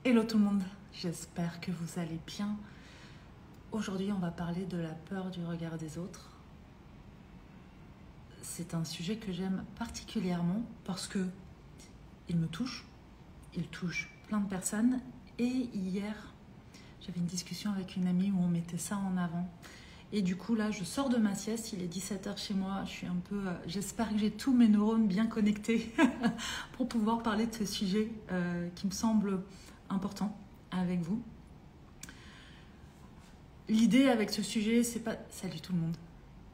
Hello tout le monde, j'espère que vous allez bien. Aujourd'hui, on va parler de la peur du regard des autres. C'est un sujet que j'aime particulièrement parce que il me touche, il touche plein de personnes. Et hier, j'avais une discussion avec une amie où on mettait ça en avant. Et du coup, là, je sors de ma sieste, il est 17h chez moi, je suis un peu... j'espère que j'ai tous mes neurones bien connectés pour pouvoir parler de ce sujet qui me semble important avec vous. L'idée avec ce sujet, c'est pas... Salut tout le monde.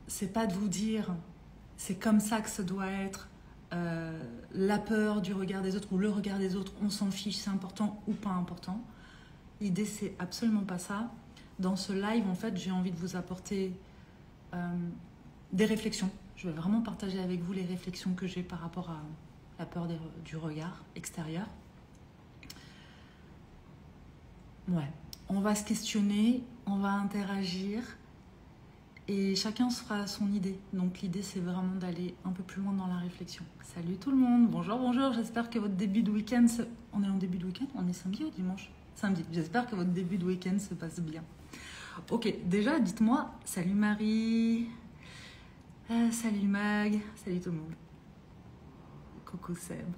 C'est pas de vous dire, c'est comme ça que ça doit être, la peur du regard des autres ou le regard des autres, on s'en fiche, c'est important ou pas important. L'idée, c'est absolument pas ça. Dans ce live, en fait, j'ai envie de vous apporter des réflexions. Je vais vraiment partager avec vous les réflexions que j'ai par rapport à la peur du regard extérieur. Ouais, on va se questionner, on va interagir et chacun se fera son idée. Donc l'idée, c'est vraiment d'aller un peu plus loin dans la réflexion. Salut tout le monde, bonjour, bonjour. J'espère que votre début de week-end... On est en début de week-end? On est samedi ou dimanche? Samedi. J'espère que votre début de week-end se passe bien. Ok, déjà, dites-moi, salut Marie, salut Mag, salut tout le monde. Coucou Seb.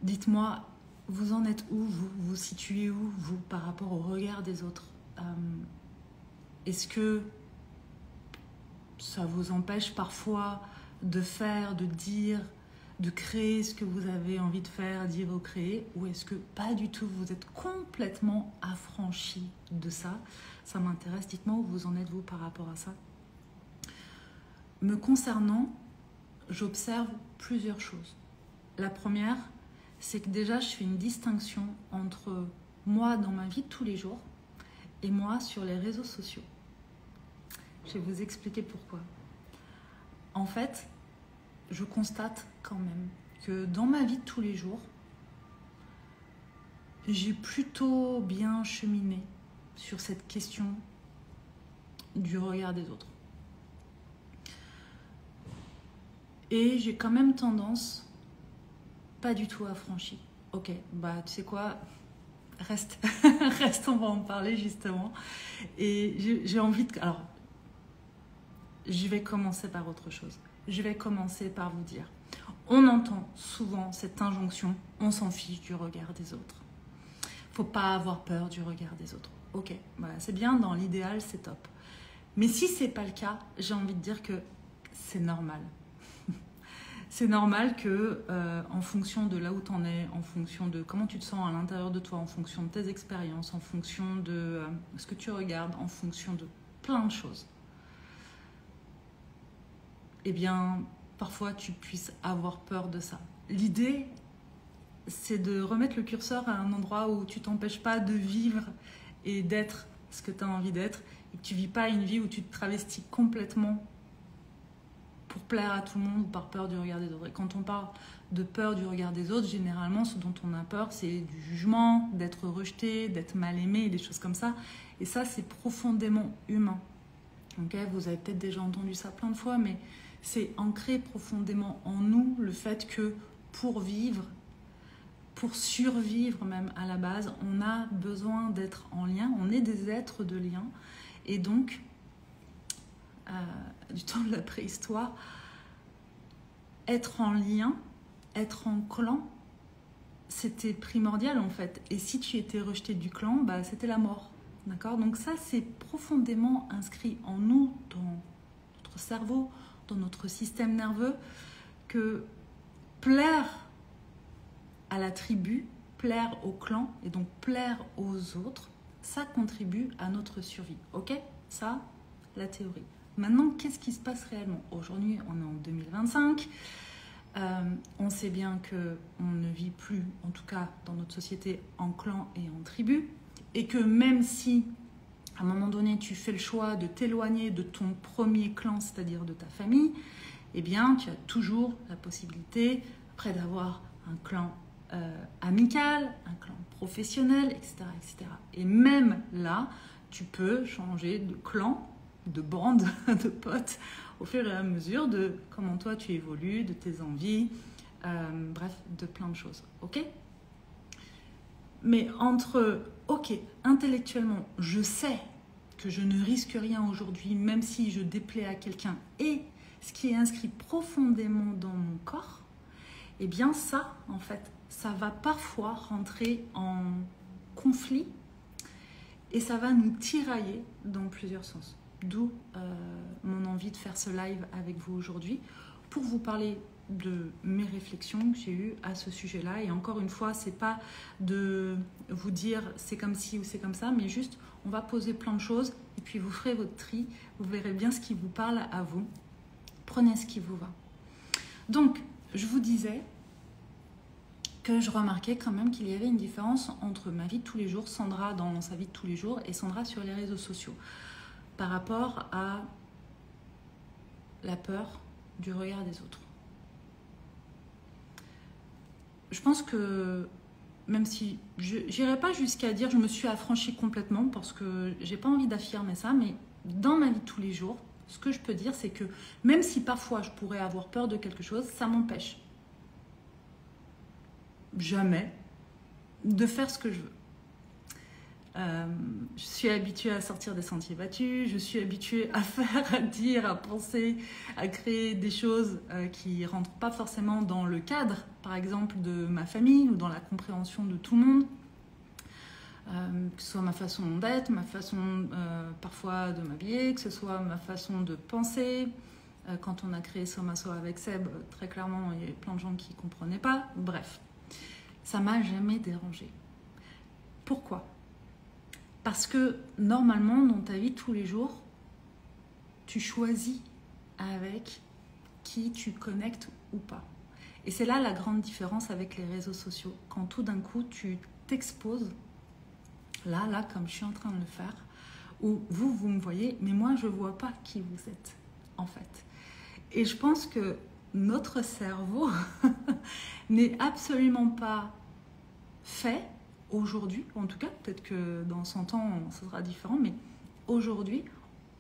Dites-moi, vous en êtes où, vous vous situez où, vous, par rapport au regard des autres? Est-ce que ça vous empêche parfois de faire, de dire, de créer ce que vous avez envie de faire, dire ou créer, ou est-ce que pas du tout, vous êtes complètement affranchi de ça? Ça m'intéresse, dites-moi où vous en êtes vous par rapport à ça. Me concernant, j'observe plusieurs choses. La première, c'est que déjà je fais une distinction entre moi dans ma vie de tous les jours et moi sur les réseaux sociaux. Je vais vous expliquer pourquoi. En fait, je constate quand même que dans ma vie de tous les jours, j'ai plutôt bien cheminé sur cette question du regard des autres. Et j'ai quand même tendance, pas du tout affranchie. Ok, bah tu sais quoi, reste, reste, on va en parler justement. Et j'ai envie de... Alors, je vais commencer par autre chose. Je vais commencer par vous dire, on entend souvent cette injonction, on s'en fiche du regard des autres. Faut pas avoir peur du regard des autres. Ok, voilà, c'est bien, dans l'idéal, c'est top. Mais si c'est pas le cas, j'ai envie de dire que c'est normal. C'est normal que, en fonction de là où tu en es, en fonction de comment tu te sens à l'intérieur de toi, en fonction de tes expériences, en fonction de ce que tu regardes, en fonction de plein de choses, eh bien, parfois tu puisses avoir peur de ça. L'idée, c'est de remettre le curseur à un endroit où tu t'empêches pas de vivre et d'être ce que tu as envie d'être et que tu vis pas une vie où tu te travestis complètement pour plaire à tout le monde ou par peur du regard des autres. Et quand on parle de peur du regard des autres, généralement, ce dont on a peur, c'est du jugement, d'être rejeté, d'être mal aimé, des choses comme ça. Et ça, c'est profondément humain. Okay, vous avez peut-être déjà entendu ça plein de fois, mais c'est ancré profondément en nous le fait que pour vivre, pour survivre même à la base, on a besoin d'être en lien, on est des êtres de lien. Et donc, du temps de la préhistoire, être en lien, être en clan, c'était primordial en fait. Et si tu étais rejeté du clan, bah, c'était la mort. D'accord? Donc ça, c'est profondément inscrit en nous, dans notre cerveau, dans notre système nerveux, que plaire à la tribu, plaire au clan et donc plaire aux autres, ça contribue à notre survie. Ok? Ça, la théorie. Maintenant, qu'est-ce qui se passe réellement? Aujourd'hui, on est en 2025. On sait bien qu'on ne vit plus, en tout cas dans notre société, en clan et en tribu. Et que même si, à un moment donné, tu fais le choix de t'éloigner de ton premier clan, c'est-à-dire de ta famille, eh bien, tu as toujours la possibilité, après d'avoir un clan amical, un clan professionnel, etc., etc. Et même là, tu peux changer de clan, de bande, de potes, au fur et à mesure de comment toi tu évolues, de tes envies, bref, de plein de choses. Ok ? Mais entre, ok, intellectuellement, je sais que je ne risque rien aujourd'hui, même si je déplais à quelqu'un, et ce qui est inscrit profondément dans mon corps, eh bien ça, en fait, ça va parfois rentrer en conflit et ça va nous tirailler dans plusieurs sens. D'où mon envie de faire ce live avec vous aujourd'hui pour vous parler de mes réflexions que j'ai eues à ce sujet-là. Et encore une fois, c'est pas de vous dire c'est comme ci ou c'est comme ça, mais juste on va poser plein de choses et puis vous ferez votre tri, vous verrez bien ce qui vous parle à vous. Prenez ce qui vous va. Donc, je vous disais que je remarquais quand même qu'il y avait une différence entre ma vie de tous les jours, Sandra dans sa vie de tous les jours et Sandra sur les réseaux sociaux, par rapport à la peur du regard des autres. Je pense que, même si je n'irai pas jusqu'à dire je me suis affranchie complètement, parce que j'ai pas envie d'affirmer ça, mais dans ma vie de tous les jours, ce que je peux dire, c'est que même si parfois je pourrais avoir peur de quelque chose, ça m'empêche jamais de faire ce que je veux. Je suis habituée à sortir des sentiers battus, je suis habituée à faire, à dire, à penser, à créer des choses qui ne rentrent pas forcément dans le cadre, par exemple, de ma famille ou dans la compréhension de tout le monde. Que ce soit ma façon d'être, ma façon parfois de m'habiller, que ce soit ma façon de penser. Quand on a créé Somaso avec Seb, très clairement, il y avait plein de gens qui ne comprenaient pas. Bref, ça m'a jamais dérangée. Pourquoi ? Parce que normalement, dans ta vie de tous les jours, tu choisis avec qui tu connectes ou pas. Et c'est là la grande différence avec les réseaux sociaux. Quand tout d'un coup, tu t'exposes, là, comme je suis en train de le faire, où vous me voyez, mais moi, je ne vois pas qui vous êtes, en fait. Et je pense que notre cerveau n'est absolument pas fait aujourd'hui, en tout cas, peut-être que dans 100 ans, ce sera différent, mais aujourd'hui,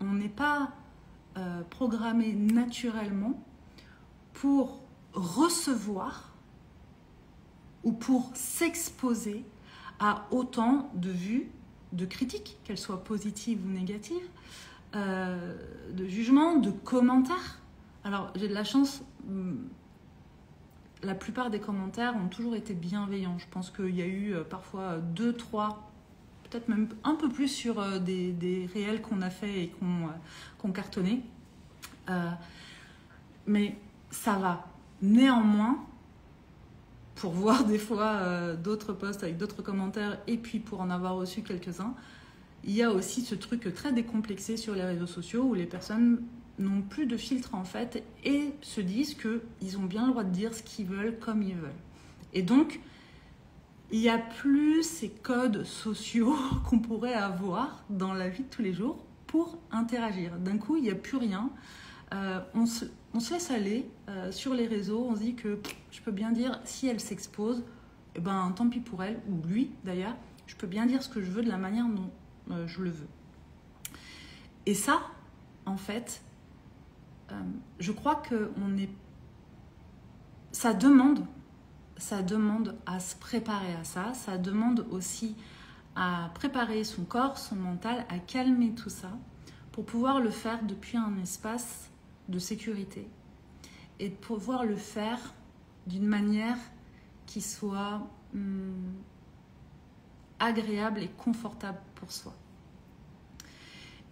on n'est pas programmé naturellement pour recevoir ou pour s'exposer à autant de vues, de critiques, qu'elles soient positives ou négatives, de jugements, de commentaires. Alors, j'ai de la chance, la plupart des commentaires ont toujours été bienveillants. Je pense qu'il y a eu parfois 2, 3, peut-être même un peu plus sur des réels qu'on a fait et qu'on cartonnait. Mais ça va. Néanmoins, pour voir des fois d'autres posts avec d'autres commentaires et puis pour en avoir reçu quelques-uns, il y a aussi ce truc très décomplexé sur les réseaux sociaux où les personnes n'ont plus de filtre en fait et se disent qu'ils ont bien le droit de dire ce qu'ils veulent comme ils veulent. Et donc, il n'y a plus ces codes sociaux qu'on pourrait avoir dans la vie de tous les jours pour interagir. D'un coup, il n'y a plus rien. On se laisse aller sur les réseaux. On se dit que je peux bien dire, si elle s'expose, eh ben, tant pis pour elle, ou lui d'ailleurs, je peux bien dire ce que je veux de la manière dont je le veux. Et ça, en fait, je crois que ça demande à se préparer à ça. Ça demande aussi à préparer son corps, son mental, à calmer tout ça pour pouvoir le faire depuis un espace de sécurité et de pouvoir le faire d'une manière qui soit agréable et confortable pour soi.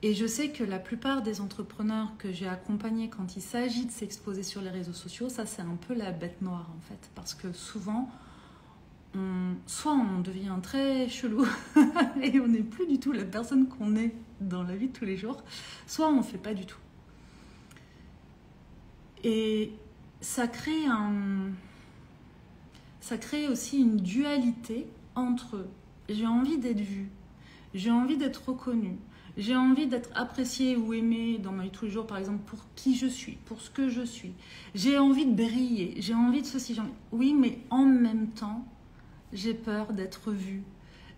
Et je sais que la plupart des entrepreneurs que j'ai accompagnés quand il s'agit de s'exposer sur les réseaux sociaux, ça c'est un peu la bête noire en fait. Parce que souvent, soit on devient très chelou et on n'est plus du tout la personne qu'on est dans la vie de tous les jours, soit on ne fait pas du tout. Et ça crée aussi une dualité entre j'ai envie d'être vue, j'ai envie d'être reconnue, j'ai envie d'être appréciée ou aimée dans ma vie de tous les jours, par exemple, pour qui je suis, pour ce que je suis. J'ai envie de briller, j'ai envie de ceci, oui, mais en même temps, j'ai peur d'être vue,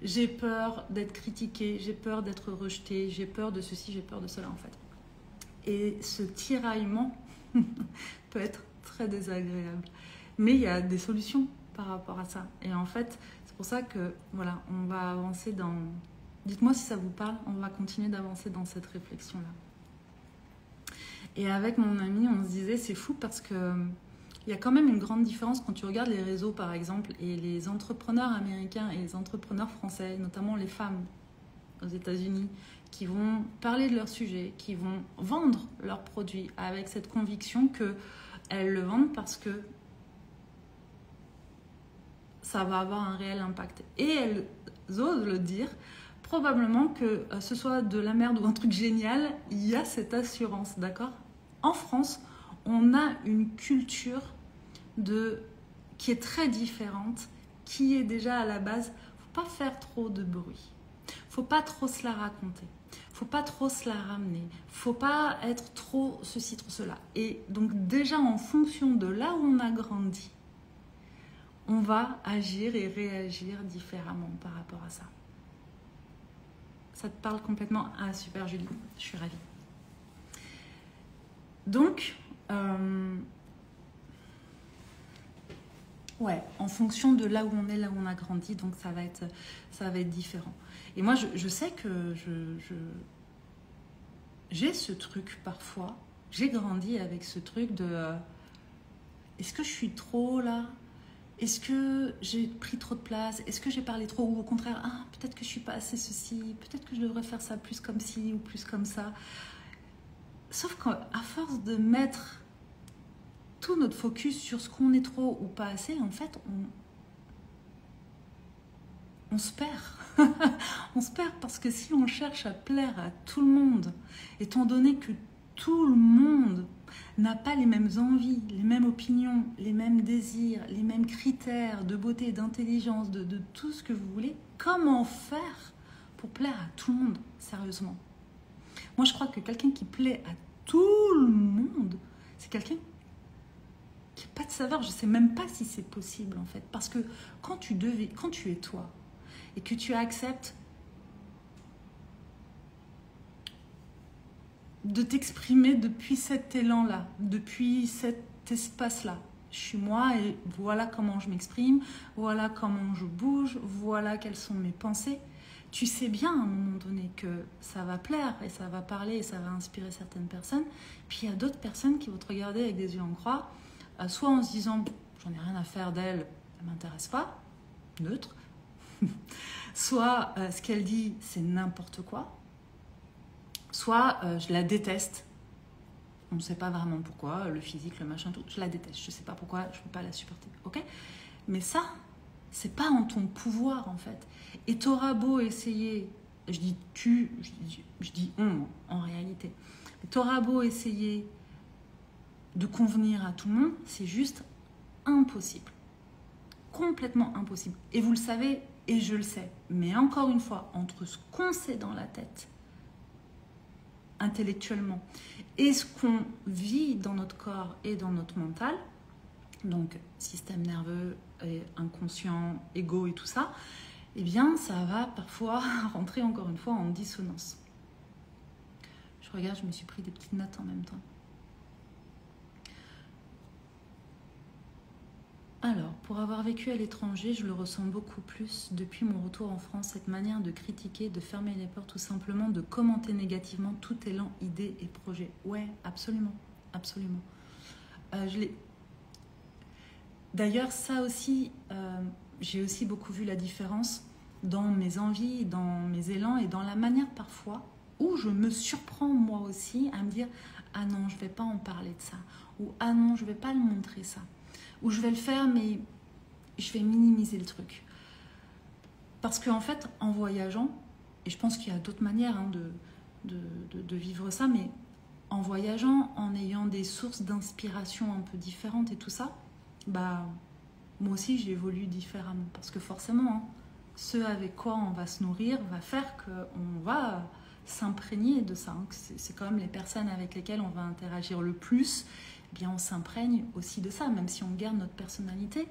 j'ai peur d'être critiquée, j'ai peur d'être rejetée, j'ai peur de ceci, j'ai peur de cela, en fait. Et ce tiraillement peut être très désagréable. Mais il y a des solutions par rapport à ça. Et en fait, c'est pour ça que, voilà, on va avancer dans... Dites-moi si ça vous parle, on va continuer d'avancer dans cette réflexion-là. Et avec mon ami, on se disait, c'est fou parce que il y a quand même une grande différence quand tu regardes les réseaux, par exemple, et les entrepreneurs américains et les entrepreneurs français, notamment les femmes aux États-Unis, qui vont parler de leur sujet, qui vont vendre leurs produits avec cette conviction qu'elles le vendent parce que ça va avoir un réel impact. Et elles osent le dire, probablement que ce soit de la merde ou un truc génial, il y a cette assurance, d'accord ? En France, on a une culture qui est très différente, qui est déjà à la base, faut pas faire trop de bruit, faut pas trop se la raconter, faut pas trop se la ramener, faut pas être trop ceci, trop cela. Et donc déjà en fonction de là où on a grandi, on va agir et réagir différemment par rapport à ça. Ça te parle complètement? Ah super Julie, je suis ravie. Donc, ouais, en fonction de là où on est, là où on a grandi, donc ça va être différent. Et moi, je sais que j'ai ce truc parfois, j'ai grandi avec ce truc de est-ce que je suis trop là? Est-ce que j'ai pris trop de place? Est-ce que j'ai parlé trop? Ou au contraire, ah, peut-être que je suis pas assez ceci, peut-être que je devrais faire ça plus comme ci ou plus comme ça. Sauf qu'à force de mettre tout notre focus sur ce qu'on est trop ou pas assez, en fait, on se perd. On se perd parce que si on cherche à plaire à tout le monde, étant donné que tout le monde n'a pas les mêmes envies, les mêmes opinions, les mêmes désirs, les mêmes critères de beauté, d'intelligence, de tout ce que vous voulez, comment faire pour plaire à tout le monde, sérieusement? Moi, je crois que quelqu'un qui plaît à tout le monde, c'est quelqu'un qui n'a pas de saveur. Je ne sais même pas si c'est possible, en fait. Parce que quand tu es toi, et que tu acceptes de t'exprimer depuis cet élan-là, depuis cet espace-là. Je suis moi et voilà comment je m'exprime, voilà comment je bouge, voilà quelles sont mes pensées. Tu sais bien à un moment donné que ça va plaire et ça va parler et ça va inspirer certaines personnes. Puis il y a d'autres personnes qui vont te regarder avec des yeux en croix, soit en se disant j'en ai rien à faire d'elle, elle m'intéresse pas, neutre, soit ce qu'elle dit c'est n'importe quoi, soit je la déteste. On ne sait pas vraiment pourquoi, le physique, le machin, tout. Je la déteste, je ne sais pas pourquoi, je ne peux pas la supporter, ok? Mais ça, c'est pas en ton pouvoir en fait. Et t'auras beau essayer, je dis tu, je dis on en réalité. T'auras beau essayer de convenir à tout le monde, c'est juste impossible. Complètement impossible. Et vous le savez, et je le sais. Mais encore une fois, entre ce qu'on sait dans la tête, intellectuellement, et ce qu'on vit dans notre corps et dans notre mental, donc système nerveux, et inconscient, ego et tout ça, eh bien ça va parfois rentrer encore une fois en dissonance. Je regarde, je me suis pris des petites notes en même temps. Alors, pour avoir vécu à l'étranger, je le ressens beaucoup plus depuis mon retour en France, cette manière de critiquer, de fermer les portes, tout simplement de commenter négativement tout élan, idée et projet. Ouais, absolument, absolument. D'ailleurs, ça aussi, j'ai aussi beaucoup vu la différence dans mes envies, dans mes élans et dans la manière parfois où je me surprends moi aussi à me dire « Ah non, je ne vais pas en parler de ça » ou « Ah non, je ne vais pas le montrer ça » ou « Je vais le faire, mais je vais minimiser le truc ». Parce qu'en fait, en voyageant, et je pense qu'il y a d'autres manières hein, de vivre ça, mais en voyageant, en ayant des sources d'inspiration un peu différentes et tout ça, bah, moi aussi j'évolue différemment. Parce que forcément, hein, ce avec quoi on va se nourrir va faire qu'on va s'imprégner de ça. Hein. C'est quand même les personnes avec lesquelles on va interagir le plus, eh bien on s'imprègne aussi de ça. Même si on garde notre personnalité,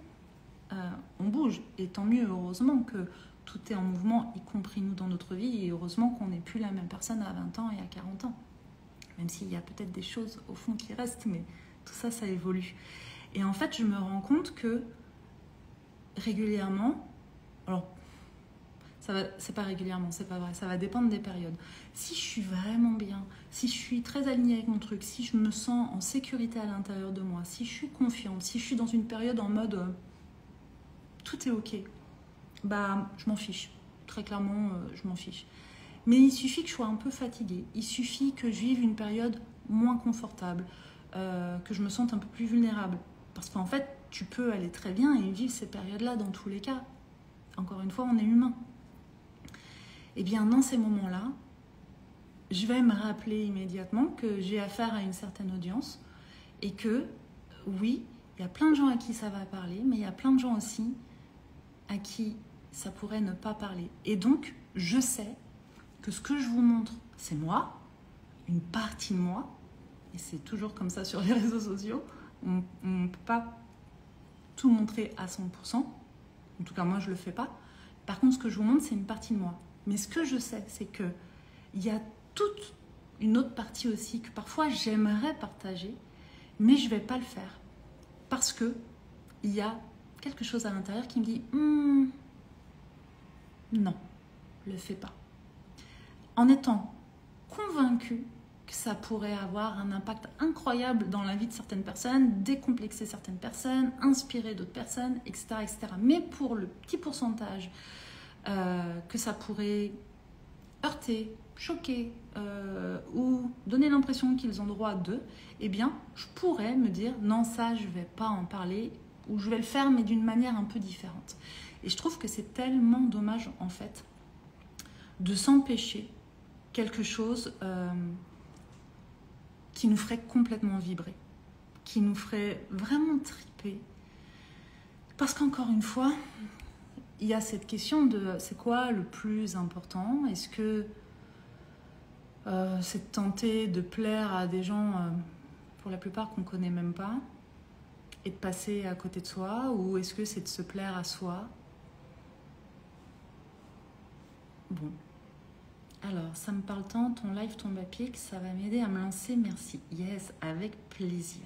on bouge. Et tant mieux, heureusement que tout est en mouvement, y compris nous dans notre vie. Et heureusement qu'on n'est plus la même personne à 20 ans et à 40 ans. Même s'il y a peut-être des choses au fond qui restent, mais tout ça, ça évolue. Et en fait, je me rends compte que régulièrement, alors c'est pas régulièrement, c'est pas vrai, ça va dépendre des périodes. Si je suis vraiment bien, si je suis très alignée avec mon truc, si je me sens en sécurité à l'intérieur de moi, si je suis confiante, si je suis dans une période en mode tout est ok, bah je m'en fiche. Très clairement, je m'en fiche. Mais il suffit que je sois un peu fatiguée, il suffit que je vive une période moins confortable, que je me sente un peu plus vulnérable. Parce qu'en fait, tu peux aller très bien et vivre ces périodes-là dans tous les cas. Encore une fois, on est humain. Et bien, dans ces moments-là, je vais me rappeler immédiatement que j'ai affaire à une certaine audience et que, oui, il y a plein de gens à qui ça va parler, mais il y a plein de gens aussi à qui ça pourrait ne pas parler. Et donc, je sais que ce que je vous montre, c'est moi, une partie de moi, et c'est toujours comme ça sur les réseaux sociaux, on ne peut pas tout montrer à 100%, en tout cas moi je ne le fais pas. Par contre, ce que je vous montre, c'est une partie de moi. Mais ce que je sais, c'est qu'il y a toute une autre partie aussi que parfois j'aimerais partager, mais je ne vais pas le faire. Parce qu'il y a quelque chose à l'intérieur qui me dit non, le fais pas. En étant convaincue que ça pourrait avoir un impact incroyable dans la vie de certaines personnes, décomplexer certaines personnes, inspirer d'autres personnes, etc., etc. Mais pour le petit pourcentage que ça pourrait heurter, choquer ou donner l'impression qu'ils ont droit d'eux, eh bien, je pourrais me dire non, ça, je ne vais pas en parler ou je vais le faire, mais d'une manière un peu différente. Et je trouve que c'est tellement dommage, en fait, de s'empêcher quelque chose qui nous ferait complètement vibrer, qui nous ferait vraiment triper. Parce qu'encore une fois, il y a cette question de c'est quoi le plus important? Est-ce que c'est de tenter de plaire à des gens, pour la plupart, qu'on ne connaît même pas, et de passer à côté de soi, ou est-ce que c'est de se plaire à soi? Bon. Alors, ça me parle tant, ton live tombe à pic, ça va m'aider à me lancer, merci. Yes, avec plaisir.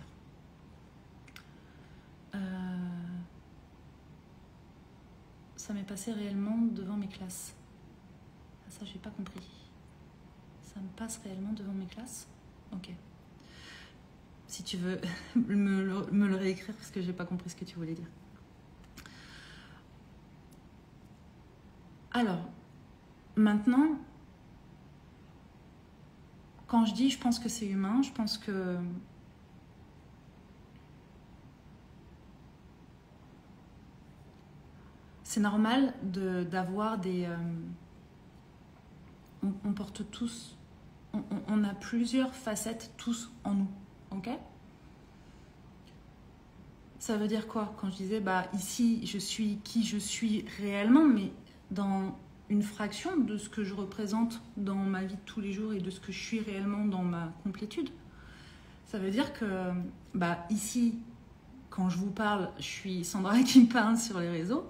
Ça m'est passé réellement devant mes classes. Ça, j'ai pas compris. Ça me passe réellement devant mes classes? Ok. Si tu veux me le réécrire, parce que j'ai pas compris ce que tu voulais dire. Alors, maintenant, quand je dis je pense que c'est humain, je pense que c'est normal d'avoir des... on porte tous, on a plusieurs facettes tous en nous, ok? Ça veut dire quoi? Quand je disais, bah ici, je suis qui je suis réellement, mais dans une fraction de ce que je représente dans ma vie de tous les jours et de ce que je suis réellement dans ma complétude. Ça veut dire que, bah ici, quand je vous parle, je suis Sandra qui me parle sur les réseaux.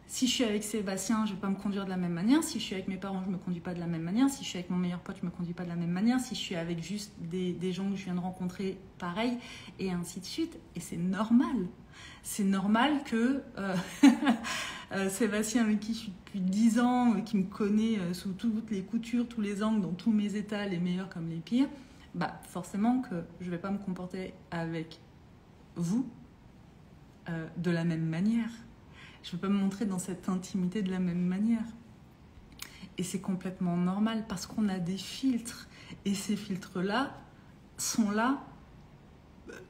Si je suis avec Sébastien, je ne vais pas me conduire de la même manière. Si je suis avec mes parents, je ne me conduis pas de la même manière. Si je suis avec mon meilleur pote, je ne me conduis pas de la même manière. Si je suis avec juste des gens que je viens de rencontrer, pareil, et ainsi de suite. Et c'est normal. C'est normal que Sébastien, avec qui je suis depuis 10 ans, qui me connaît sous toutes les coutures, tous les angles, dans tous mes états, les meilleurs comme les pires, bah forcément que je ne vais pas me comporter avec vous de la même manière. Je ne vais pas me montrer dans cette intimité de la même manière. Et c'est complètement normal parce qu'on a des filtres. Et ces filtres-là sont là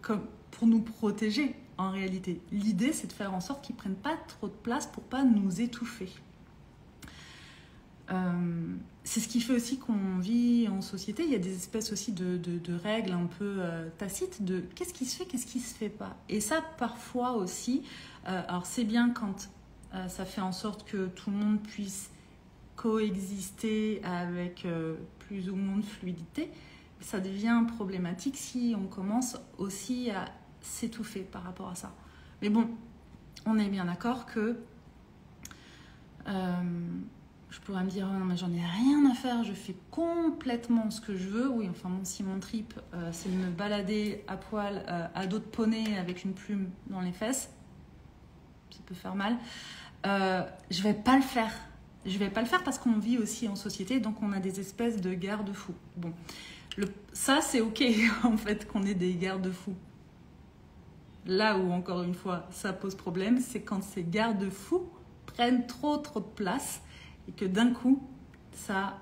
comme pour nous protéger en réalité. L'idée, c'est de faire en sorte qu'ils ne prennent pas trop de place pour ne pas nous étouffer. C'est ce qui fait aussi qu'on vit en société. Il y a des espèces aussi de règles un peu tacites de qu'est-ce qui se fait, qu'est-ce qui ne se fait pas. Et ça, parfois aussi, alors c'est bien quand ça fait en sorte que tout le monde puisse coexister avec plus ou moins de fluidité. Ça devient problématique si on commence aussi à s'étouffer par rapport à ça. Mais bon, on est bien d'accord que je pourrais me dire oh non mais j'en ai rien à faire, je fais complètement ce que je veux. Oui, enfin bon, si mon trip c'est de me balader à poil à dos de poney avec une plume dans les fesses, ça peut faire mal. Je vais pas le faire. Je vais pas le faire parce qu'on vit aussi en société, donc on a des espèces de garde-fous. Bon, ça c'est ok en fait qu'on ait des garde-fous. Là où encore une fois ça pose problème, c'est quand ces garde-fous prennent trop de place et que d'un coup ça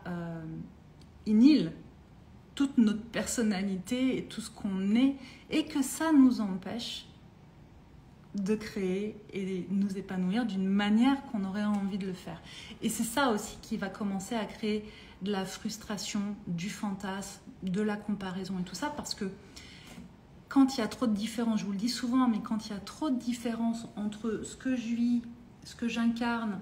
inhile toute notre personnalité et tout ce qu'on est et que ça nous empêche de créer et nous épanouir d'une manière qu'on aurait envie de le faire. Et c'est ça aussi qui va commencer à créer de la frustration, du fantasme, de la comparaison et tout ça, parce que quand il y a trop de différence, je vous le dis souvent, mais quand il y a trop de différence entre ce que je vis, ce que j'incarne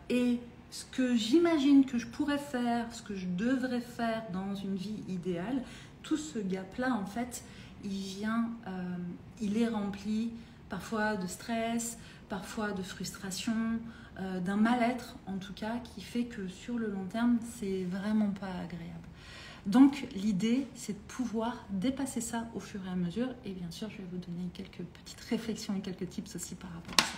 et ce que j'imagine que je pourrais faire, ce que je devrais faire dans une vie idéale, tout ce gap-là, en fait, il est rempli parfois de stress, parfois de frustration, d'un mal-être en tout cas, qui fait que sur le long terme, c'est vraiment pas agréable. Donc l'idée, c'est de pouvoir dépasser ça au fur et à mesure. Et bien sûr, je vais vous donner quelques petites réflexions et quelques tips aussi par rapport à ça.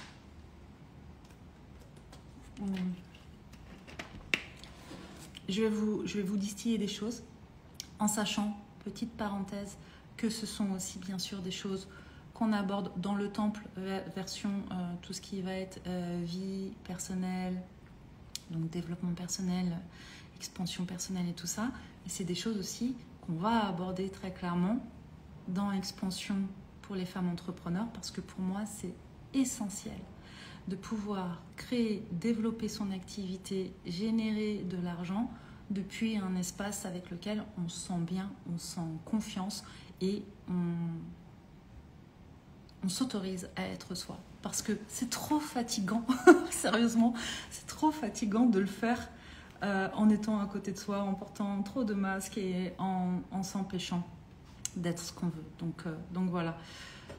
Je vais vous distiller des choses en sachant, petite parenthèse, que ce sont aussi bien sûr des choses qu'on aborde dans le temple version tout ce qui va être vie personnelle, donc développement personnel, expansion personnelle et tout ça. Et c'est des choses aussi qu'on va aborder très clairement dans expansion pour les femmes entrepreneurs, parce que pour moi c'est essentiel de pouvoir créer, développer son activité, générer de l'argent depuis un espace avec lequel on se sent bien, on se sent confiance et on s'autorise à être soi. Parce que c'est trop fatigant, sérieusement, c'est trop fatigant de le faire en étant à côté de soi, en portant trop de masques et en s'empêchant d'être ce qu'on veut. Donc voilà.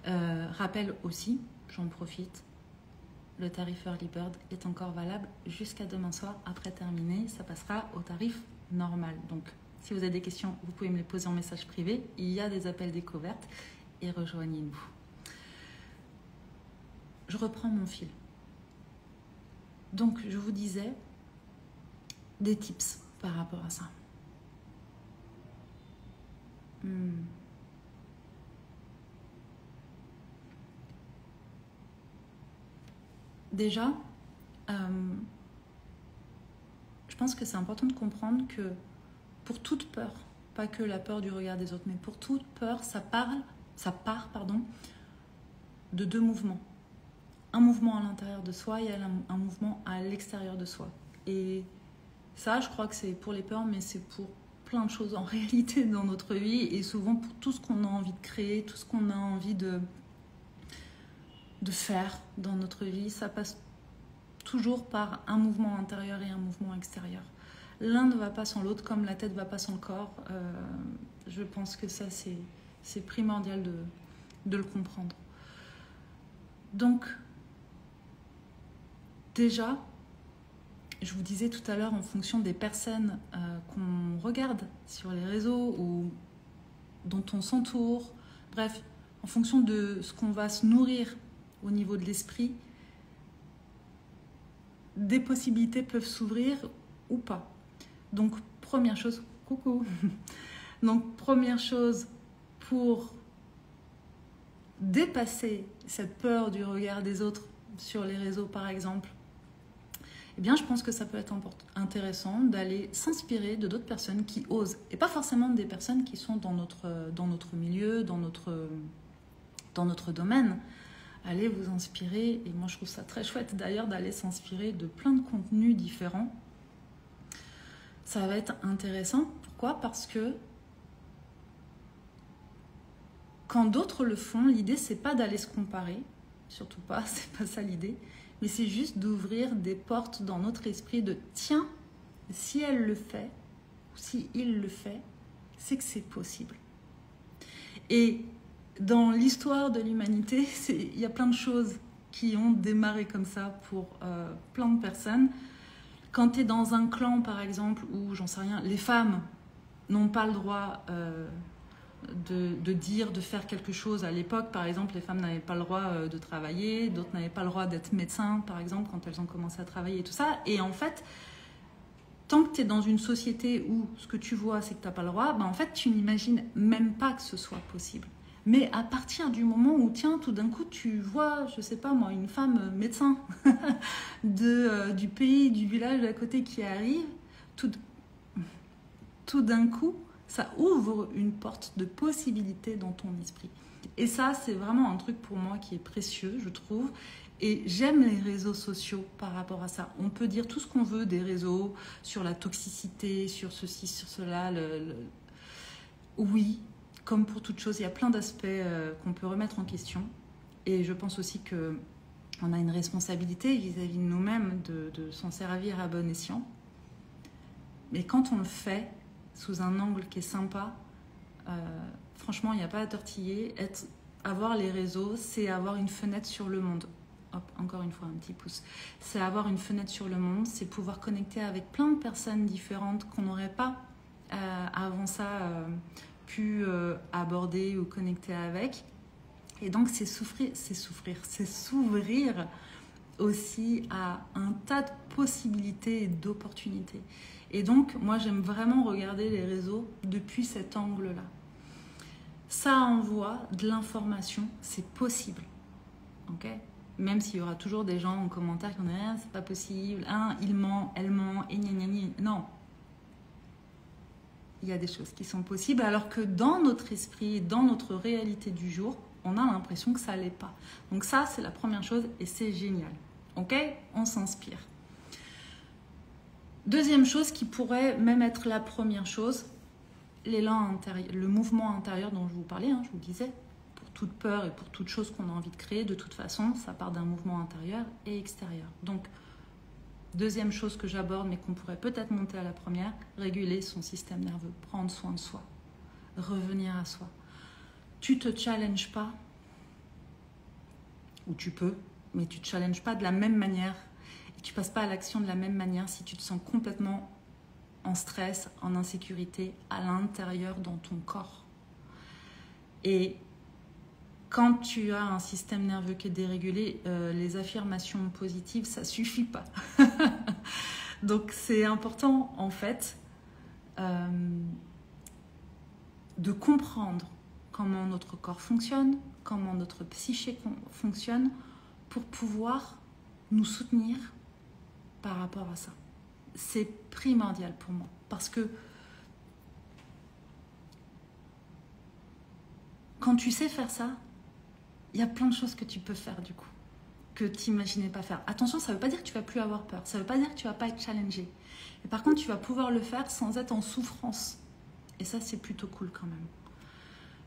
Rappel aussi, j'en profite, le tarif Early Bird est encore valable jusqu'à demain soir. Après terminé, ça passera au tarif normal. Donc, si vous avez des questions, vous pouvez me les poser en message privé. Il y a des appels découvertes et rejoignez-nous. Je reprends mon fil. Donc, je vous disais des tips par rapport à ça. Déjà, je pense que c'est important de comprendre que pour toute peur, pas que la peur du regard des autres, mais pour toute peur, ça part de deux mouvements. Un mouvement à l'intérieur de soi et un mouvement à l'extérieur de soi. Et ça, je crois que c'est pour les peurs, mais c'est pour plein de choses en réalité dans notre vie et souvent pour tout ce qu'on a envie de créer, tout ce qu'on a envie de faire dans notre vie, ça passe toujours par un mouvement intérieur et un mouvement extérieur. L'un ne va pas sans l'autre, comme la tête ne va pas sans le corps. Je pense que ça, c'est primordial de le comprendre. Donc, déjà, je vous disais tout à l'heure, en fonction des personnes qu'on regarde sur les réseaux ou dont on s'entoure, bref, en fonction de ce qu'on va se nourrir au niveau de l'esprit, des possibilités peuvent s'ouvrir ou pas. Donc, première chose, coucou. Donc, première chose pour dépasser cette peur du regard des autres sur les réseaux, par exemple, eh bien, je pense que ça peut être intéressant d'aller s'inspirer de d'autres personnes qui osent, et pas forcément des personnes qui sont dans notre milieu, dans notre domaine. Allez vous inspirer, et moi je trouve ça très chouette d'ailleurs d'aller s'inspirer de plein de contenus différents. Ça va être intéressant. Pourquoi ? Parce que quand d'autres le font, l'idée c'est pas d'aller se comparer, surtout pas, c'est pas ça l'idée, mais c'est juste d'ouvrir des portes dans notre esprit de tiens, si elle le fait, ou si il le fait, c'est que c'est possible. Et dans l'histoire de l'humanité, il y a plein de choses qui ont démarré comme ça pour plein de personnes. Quand tu es dans un clan, par exemple, où, j'en sais rien, les femmes n'ont pas le droit de dire, de faire quelque chose. À l'époque, par exemple, les femmes n'avaient pas le droit de travailler, d'autres n'avaient pas le droit d'être médecins, par exemple, quand elles ont commencé à travailler et tout ça. Et en fait, tant que tu es dans une société où ce que tu vois, c'est que tu n'as pas le droit, ben en fait, tu n'imagines même pas que ce soit possible. Mais à partir du moment où, tiens, tout d'un coup, tu vois, je sais pas moi, une femme médecin du pays, du village d'à côté qui arrive, tout d'un coup, ça ouvre une porte de possibilités dans ton esprit. Et ça, c'est vraiment un truc pour moi qui est précieux, je trouve. Et j'aime les réseaux sociaux par rapport à ça. On peut dire tout ce qu'on veut des réseaux, sur la toxicité, sur ceci, sur cela. Oui, comme pour toute chose, il y a plein d'aspects qu'on peut remettre en question. Et je pense aussi qu'on a une responsabilité vis-à-vis de nous-mêmes de s'en servir à bon escient. Mais quand on le fait sous un angle qui est sympa, franchement, il n'y a pas à tortiller. Avoir les réseaux, c'est avoir une fenêtre sur le monde. Hop, encore une fois, un petit pouce. C'est avoir une fenêtre sur le monde, c'est pouvoir connecter avec plein de personnes différentes qu'on n'aurait pas avant ça pu aborder ou connecter avec. Et donc, c'est s'ouvrir aussi à un tas de possibilités et d'opportunités. Et donc, moi, j'aime vraiment regarder les réseaux depuis cet angle-là. Ça envoie de l'information, c'est possible. Ok ? Même s'il y aura toujours des gens en commentaire qui vont dire ah, c'est pas possible, ah, il ment, elle ment, et gna gna gna. Non. Il y a des choses qui sont possibles, alors que dans notre esprit, dans notre réalité du jour, on a l'impression que ça l'est pas. Donc ça, c'est la première chose et c'est génial. Ok ? On s'inspire. Deuxième chose qui pourrait même être la première chose, l'élan intérieur, le mouvement intérieur dont je vous parlais, je vous disais, pour toute peur et pour toute chose qu'on a envie de créer, de toute façon, ça part d'un mouvement intérieur et extérieur. Donc, deuxième chose que j'aborde, mais qu'on pourrait peut-être monter à la première, réguler son système nerveux, prendre soin de soi, revenir à soi. Tu te challenges pas, ou tu peux, mais tu te challenges pas de la même manière. Tu passes pas à l'action de la même manière si tu te sens complètement en stress, en insécurité à l'intérieur dans ton corps. Et quand tu as un système nerveux qui est dérégulé, les affirmations positives, ça suffit pas. Donc c'est important en fait de comprendre comment notre corps fonctionne, comment notre psyché fonctionne pour pouvoir nous soutenir par rapport à ça. C'est primordial pour moi parce que quand tu sais faire ça, il y a plein de choses que tu peux faire du coup, que tu n'imaginais pas faire. Attention, ça ne veut pas dire que tu vas plus avoir peur, ça ne veut pas dire que tu ne vas pas être challengé. Mais par contre, tu vas pouvoir le faire sans être en souffrance. Et ça, c'est plutôt cool quand même.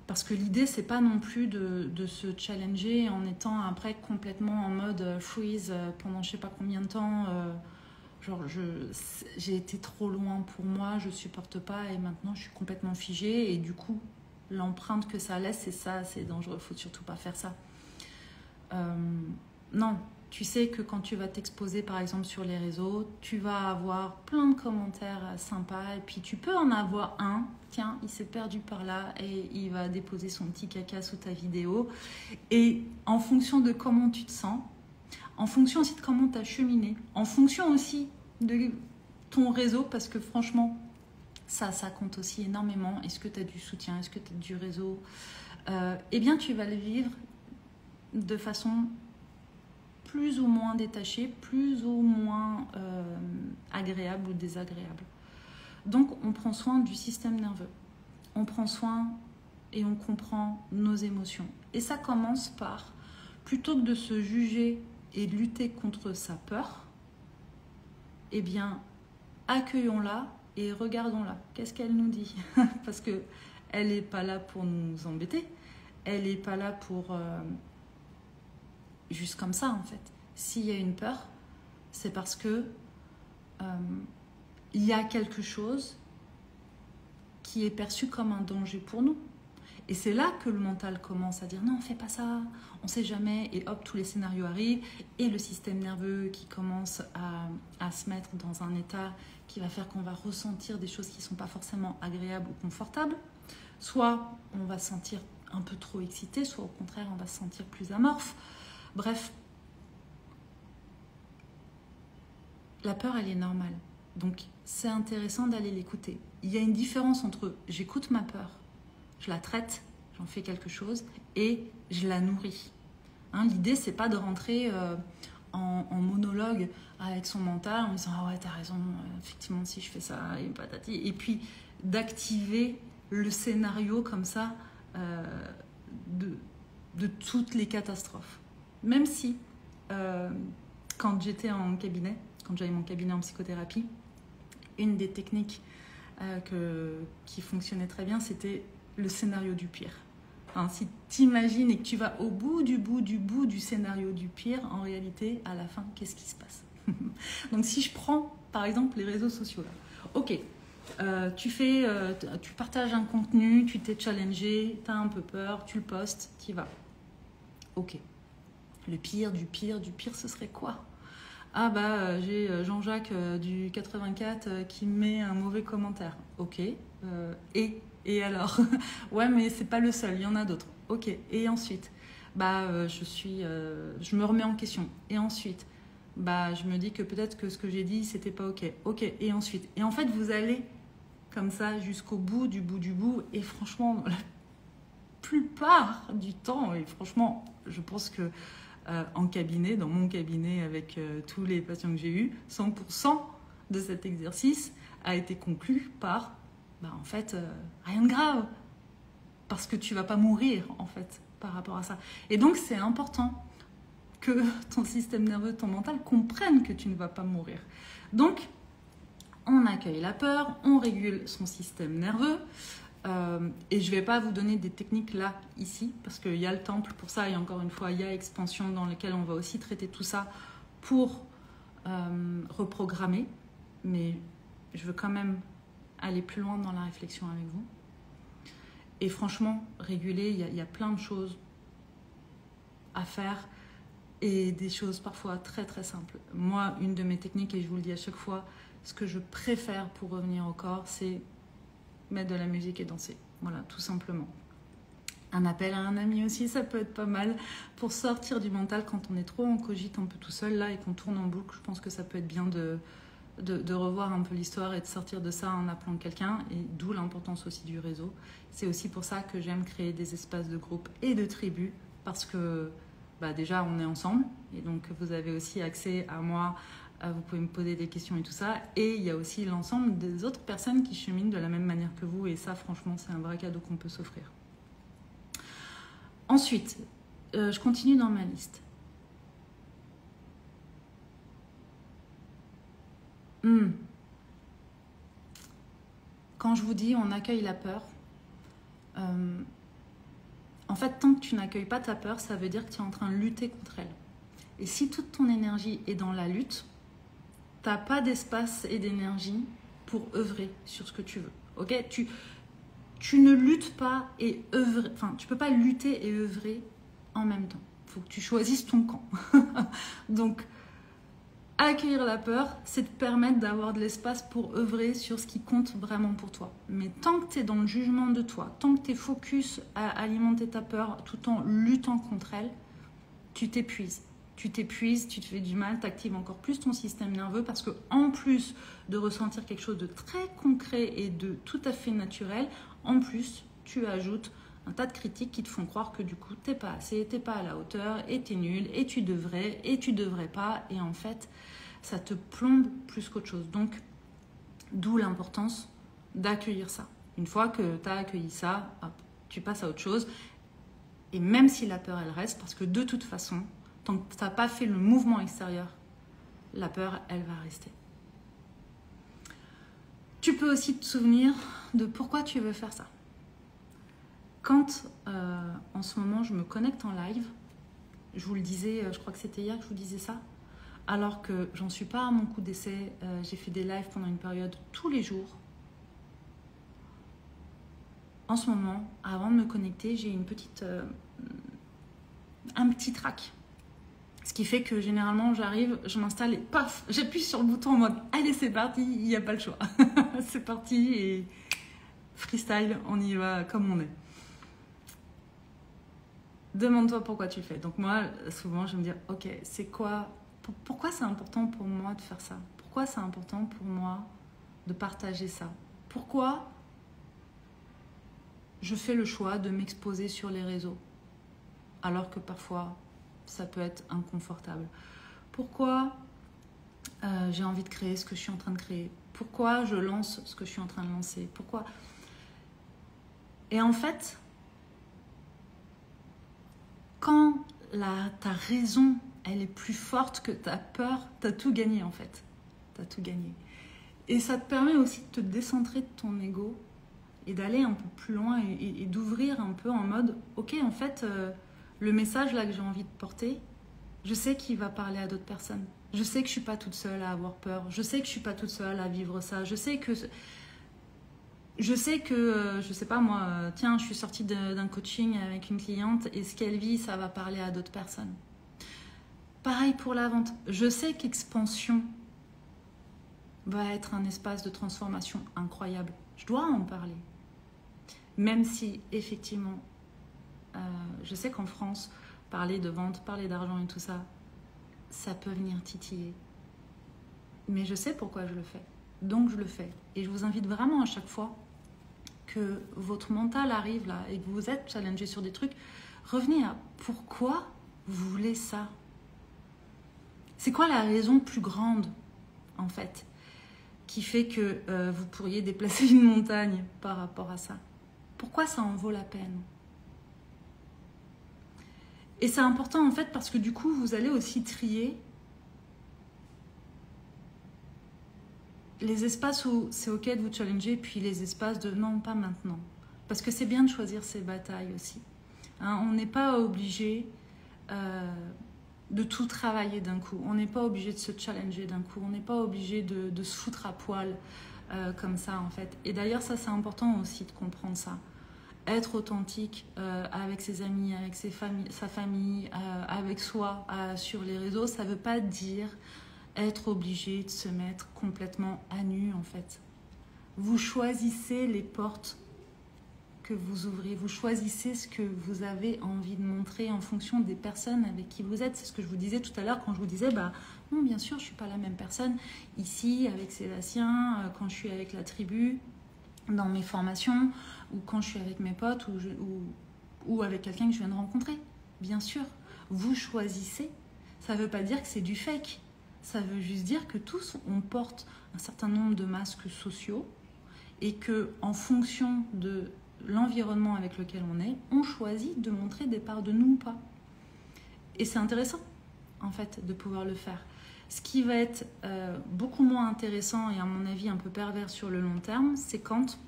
Parce que l'idée, c'est pas non plus de se challenger en étant après complètement en mode freeze pendant je sais pas combien de temps. Genre, j'ai été trop loin pour moi, je supporte pas et maintenant je suis complètement figée. Et du coup, l'empreinte que ça laisse, c'est ça, c'est dangereux, faut surtout pas faire ça. Non, tu sais que quand tu vas t'exposer par exemple sur les réseaux, tu vas avoir plein de commentaires sympas et puis tu peux en avoir un, tiens, il s'est perdu par là et il va déposer son petit caca sous ta vidéo. Et en fonction de comment tu te sens, en fonction aussi de comment tu as cheminé, en fonction aussi de ton réseau, parce que franchement, ça compte aussi énormément. Est-ce que tu as du soutien? Est-ce que tu as du réseau? Eh bien, tu vas le vivre de façon plus ou moins détachée, plus ou moins agréable ou désagréable. Donc, on prend soin du système nerveux. On prend soin et on comprend nos émotions. Et ça commence par, plutôt que de se juger et de lutter contre sa peur, eh bien, accueillons-la et regardons-la. Qu'est-ce qu'elle nous dit? Parce qu'elle n'est pas là pour nous embêter. Elle n'est pas là pour... juste comme ça, en fait. S'il y a une peur, c'est parce que il y a quelque chose qui est perçu comme un danger pour nous. Et c'est là que le mental commence à dire non, fais pas ça, on sait jamais, et hop, tous les scénarios arrivent, et le système nerveux qui commence à se mettre dans un état qui va faire qu'on va ressentir des choses qui ne sont pas forcément agréables ou confortables. Soit on va se sentir un peu trop excité, soit au contraire on va se sentir plus amorphe. Bref, la peur elle est normale. Donc c'est intéressant d'aller l'écouter. Il y a une différence entre j'écoute ma peur, je la traite, j'en fais quelque chose et je la nourris. Hein, l'idée c'est pas de rentrer en monologue avec son mental en disant ah ouais t'as raison, effectivement si je fais ça et patati, et puis d'activer le scénario comme ça de toutes les catastrophes. Même si quand j'étais en cabinet, quand j'avais mon cabinet en psychothérapie, une des techniques qui fonctionnait très bien, c'était le scénario du pire. Enfin, si tu imagines et que tu vas au bout du scénario du pire, en réalité, à la fin, qu'est-ce qui se passe? Donc si je prends, par exemple, les réseaux sociaux, là. Ok, tu partages un contenu, tu t'es challengé, tu as un peu peur, tu le postes, tu y vas. Ok, le pire du pire, ce serait quoi? Ah bah j'ai Jean-Jacques du 84 qui me met un mauvais commentaire. Ok, et alors? Ouais mais c'est pas le seul, il y en a d'autres. Ok, et ensuite? Bah je me remets en question. Et ensuite? Bah je me dis que peut-être que ce que j'ai dit c'était pas ok. Ok, et ensuite? Et en fait vous allez comme ça jusqu'au bout du bout. Et franchement, la plupart du temps, et franchement je pense que en cabinet, dans mon cabinet avec tous les patients que j'ai eus, 100% de cet exercice a été conclu par en fait rien de grave parce que tu vas pas mourir en fait par rapport à ça. Et donc c'est important que ton système nerveux, ton mental comprenne que tu ne vas pas mourir. Donc on accueille la peur, on régule son système nerveux. Et je ne vais pas vous donner des techniques là, ici, parce qu'il y a le temple pour ça, et encore une fois, il y a expansion dans lequel on va aussi traiter tout ça pour reprogrammer. Mais je veux quand même aller plus loin dans la réflexion avec vous. Et franchement, réguler, il y a plein de choses à faire et des choses parfois très très simples. Moi, une de mes techniques, et je vous le dis à chaque fois, ce que je préfère pour revenir au corps, c'est mettre de la musique et danser. Voilà, tout simplement. Un appel à un ami aussi, ça peut être pas mal pour sortir du mental quand on est trop en cogite un peu tout seul là et qu'on tourne en boucle. Je pense que ça peut être bien de revoir un peu l'histoire et de sortir de ça en appelant quelqu'un, et d'où l'importance aussi du réseau. C'est aussi pour ça que j'aime créer des espaces de groupe et de tribus, parce que déjà on est ensemble et donc vous avez aussi accès à moi. Vous pouvez me poser des questions et tout ça. Et il y a aussi l'ensemble des autres personnes qui cheminent de la même manière que vous. Et ça, franchement, c'est un vrai cadeau qu'on peut s'offrir. Ensuite, je continue dans ma liste. Quand je vous dis on accueille la peur, en fait, tant que tu n'accueilles pas ta peur, ça veut dire que tu es en train de lutter contre elle. Et si toute ton énergie est dans la lutte, tu n'as pas d'espace et d'énergie pour œuvrer sur ce que tu veux. Ok, tu ne luttes pas et œuvrer. Enfin, tu peux pas lutter et œuvrer en même temps. Il faut que tu choisisses ton camp. Donc, accueillir la peur, c'est te permettre d'avoir de l'espace pour œuvrer sur ce qui compte vraiment pour toi. Mais tant que tu es dans le jugement de toi, tant que tu es focus à alimenter ta peur tout en luttant contre elle, tu t'épuises. Tu t'épuises, tu te fais du mal, tu actives encore plus ton système nerveux, parce que en plus de ressentir quelque chose de très concret et de tout à fait naturel, en plus tu ajoutes un tas de critiques qui te font croire que du coup t'es pas assez, t'es pas à la hauteur, et t'es nul, et tu devrais pas, et en fait ça te plombe plus qu'autre chose. Donc d'où l'importance d'accueillir ça. Une fois que tu as accueilli ça, hop, tu passes à autre chose, et même si la peur elle reste, parce que de toute façon tant que tu n'as pas fait le mouvement extérieur, la peur, elle va rester. Tu peux aussi te souvenir de pourquoi tu veux faire ça. Quand, en ce moment, je me connecte en live, je vous le disais, je crois que c'était hier que je vous disais ça, alors que j'en suis pas à mon coup d'essai, j'ai fait des lives pendant une période tous les jours. En ce moment, avant de me connecter, j'ai un petit trac. Ce qui fait que généralement j'arrive, je m'installe et paf, j'appuie sur le bouton en mode allez c'est parti, il n'y a pas le choix. C'est parti freestyle, on y va comme on est. Demande-toi pourquoi tu le fais. Donc moi, souvent, je vais me dire, ok, c'est quoi, pourquoi c'est important pour moi de faire ça? Pourquoi c'est important pour moi de partager ça? Pourquoi je fais le choix de m'exposer sur les réseaux alors que parfois ça peut être inconfortable? Pourquoi j'ai envie de créer ce que je suis en train de créer? Pourquoi je lance ce que je suis en train de lancer? Pourquoi? Et en fait, quand ta raison, elle est plus forte que ta peur, tu as tout gagné en fait. Tu as tout gagné. Et ça te permet aussi de te décentrer de ton ego et d'aller un peu plus loin et d'ouvrir un peu en mode, ok, en fait, le message là que j'ai envie de porter, je sais qu'il va parler à d'autres personnes. Je sais que je suis pas toute seule à avoir peur. Je sais que je suis pas toute seule à vivre ça. Je sais que, je sais pas moi, tiens, je suis sortie d'un coaching avec une cliente et ce qu'elle vit, ça va parler à d'autres personnes. Pareil pour la vente. Je sais qu'Expansion va être un espace de transformation incroyable. Je dois en parler. Même si, effectivement, je sais qu'en France, parler de vente, parler d'argent et tout ça, ça peut venir titiller. Mais je sais pourquoi je le fais. Donc, je le fais. Et je vous invite vraiment à chaque fois que votre mental arrive là et que vous êtes challengé sur des trucs, revenez à pourquoi vous voulez ça. C'est quoi la raison plus grande, en fait, qui fait que vous pourriez déplacer une montagne par rapport à ça? Pourquoi ça en vaut la peine? Et c'est important en fait parce que du coup, vous allez aussi trier les espaces où c'est ok de vous challenger, puis les espaces de non, pas maintenant. Parce que c'est bien de choisir ses batailles aussi. Hein, on n'est pas obligé de tout travailler d'un coup. On n'est pas obligé de se challenger d'un coup. On n'est pas obligé de se foutre à poil comme ça en fait. Et d'ailleurs, ça c'est important aussi de comprendre ça. Être authentique avec ses amis, avec sa famille, avec soi sur les réseaux, ça ne veut pas dire être obligé de se mettre complètement à nu en fait. Vous choisissez les portes que vous ouvrez, vous choisissez ce que vous avez envie de montrer en fonction des personnes avec qui vous êtes. C'est ce que je vous disais tout à l'heure quand je vous disais, bah non, bien sûr, je ne suis pas la même personne ici avec Sébastien, quand je suis avec la tribu, dans mes formations, ou quand je suis avec mes potes, ou avec quelqu'un que je viens de rencontrer. Bien sûr, vous choisissez. Ça ne veut pas dire que c'est du fake. Ça veut juste dire que tous, on porte un certain nombre de masques sociaux et que, en fonction de l'environnement avec lequel on est, on choisit de montrer des parts de nous ou pas. Et c'est intéressant, en fait, de pouvoir le faire. Ce qui va être beaucoup moins intéressant et à mon avis un peu pervers sur le long terme, c'est quand,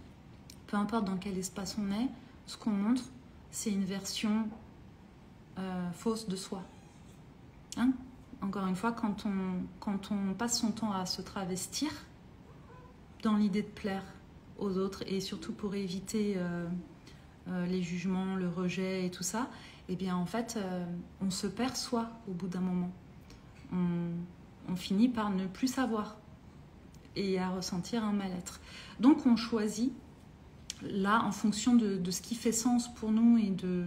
peu importe dans quel espace on est, ce qu'on montre, c'est une version fausse de soi. Hein? Encore une fois, quand on passe son temps à se travestir dans l'idée de plaire aux autres et surtout pour éviter les jugements, le rejet et tout ça, eh bien en fait, on se perd soi au bout d'un moment. On finit par ne plus savoir et à ressentir un mal-être. Donc on choisit, là, en fonction de ce qui fait sens pour nous et de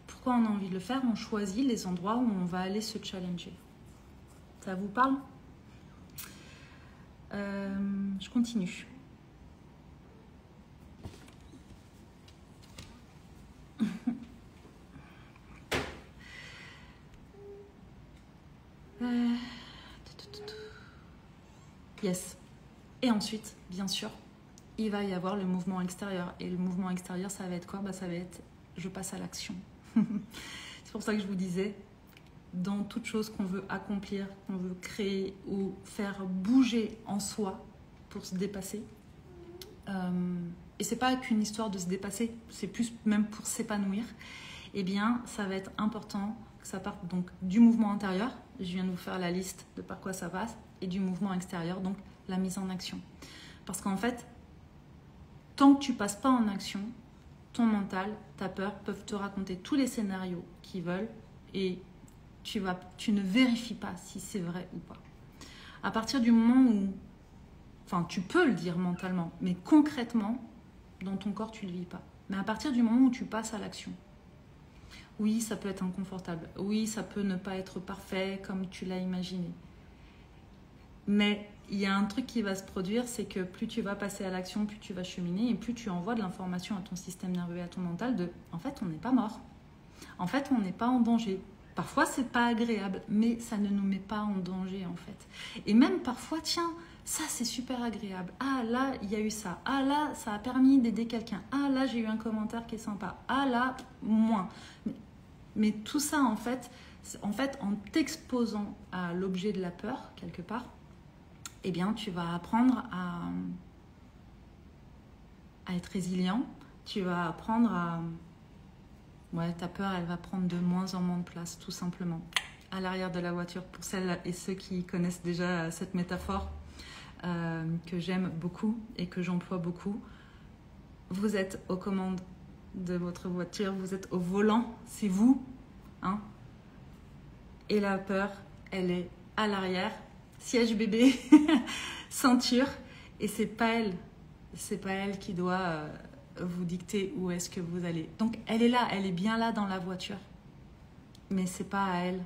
pourquoi on a envie de le faire, on choisit les endroits où on va aller se challenger. Ça vous parle? Je continue. Yes. Et ensuite, bien sûr, il va y avoir le mouvement extérieur. Et le mouvement extérieur, ça va être quoi? Ça va être je passe à l'action. C'est pour ça que je vous disais, dans toute chose qu'on veut accomplir, qu'on veut créer ou faire bouger en soi pour se dépasser. Et c'est pas qu'une histoire de se dépasser, c'est plus même pour s'épanouir. Eh bien, ça va être important que ça parte donc du mouvement intérieur. Je viens de vous faire la liste de par quoi ça passe et du mouvement extérieur, donc la mise en action. Parce qu'en fait, tant que tu passes pas en action, ton mental, ta peur peuvent te raconter tous les scénarios qu'ils veulent et tu ne vérifies pas si c'est vrai ou pas. À partir du moment où, enfin, tu peux le dire mentalement, mais concrètement, Dans ton corps, tu ne le vis pas. Mais à partir du moment où tu passes à l'action, oui, ça peut être inconfortable. Oui, ça peut ne pas être parfait comme tu l'as imaginé. Mais il y a un truc qui va se produire, c'est que plus tu vas passer à l'action, plus tu vas cheminer et plus tu envoies de l'information à ton système nerveux et à ton mental de « en fait, on n'est pas mort. En fait, on n'est pas en danger. » Parfois, c'est pas agréable, mais ça ne nous met pas en danger en fait. Et même parfois, tiens, ça c'est super agréable. Ah là, il y a eu ça. Ah là, ça a permis d'aider quelqu'un. Ah là, j'ai eu un commentaire qui est sympa. Ah là, moins. Mais tout ça en fait, en t'exposant à l'objet de la peur, quelque part, eh bien, tu vas apprendre à être résilient. Tu vas apprendre à... Ouais, ta peur, elle va prendre de moins en moins de place, tout simplement. À l'arrière de la voiture, pour celles et ceux qui connaissent déjà cette métaphore que j'aime beaucoup et que j'emploie beaucoup, vous êtes aux commandes de votre voiture, vous êtes au volant, c'est vous, hein. Et la peur, elle est à l'arrière, siège bébé, ceinture, et c'est pas elle qui doit vous dicter où est-ce que vous allez. Donc elle est là, elle est bien là dans la voiture, mais c'est pas à elle